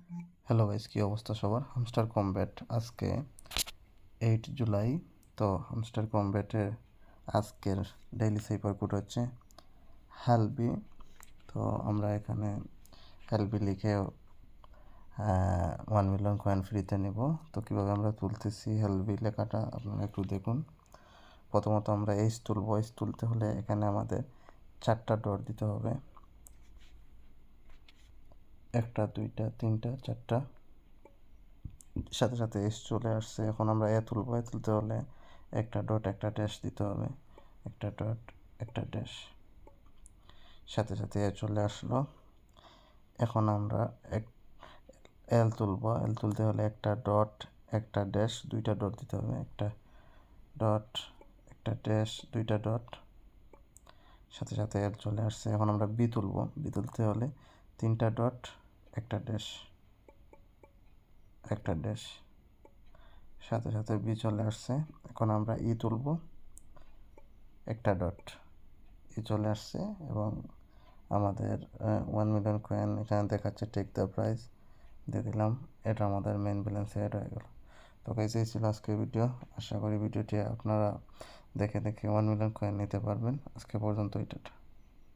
Hello guys, কী অবস্থা সবার? Hamster combat আজকে 8 জুলাই। তো হামস্টার কমব্যাটের আজকের ডেইলি সাইপার কোড হচ্ছে হেলবি। তো আমরা এখানে হেলবি লিখে 1 মিলিয়ন কয়েন ফ্রিতে নিব। তো কীভাবে আমরা তুলতেছি হেলবি লেখাটা আপনারা একটু দেখুন। প্রথমত আমরা এইচ তুলব। এইচ তুলতে হলে এখানে আমাদের 4টা ডট দিতে হবে, 1টা 2টা 3টা 4টা, সাথে সাথে এস চলে আসছে। এখন আমরা এ তুলব। এ তুলতে হলে একটা ডট একটা ড্যাশ দিতে হবে, একটা ডট একটা ড্যাশ, সাথে সাথে এ চলে আসলো। এখন আমরা এল তুলব। এল তুলতে হলে একটা ডট একটা ড্যাশ 2টা ডট দিতে হবে, একটা ডট একটা ড্যাশ 2টা ডট, সাথে সাথে এল চলে আসছে। এখন আমরা বি তুলব। বি তুলতে হলে 3টা ডট একটা ড্যাশ একটা ড্যাশ, সাথে সাথে বি চলে আসছে। এখন আমরা ই তুলব, একটা ডট, ই চলে আসছে এবং আমাদের 1 মিলিয়ন কয়েন এখানে দেখাচ্ছে টেক দ্য প্রাইস দিয়ে দিলাম। এটা আমাদের মেইন ব্যালেন্স অ্যাড হয়ে গেল। তো গাইস, এই ছিল আজকের ভিডিও। আশা করি ভিডিওটি আপনারা দেখে দেখে 1 মিলিয়ন কয়েন নিতে পারবেন। আজকে পর্যন্ত এটা।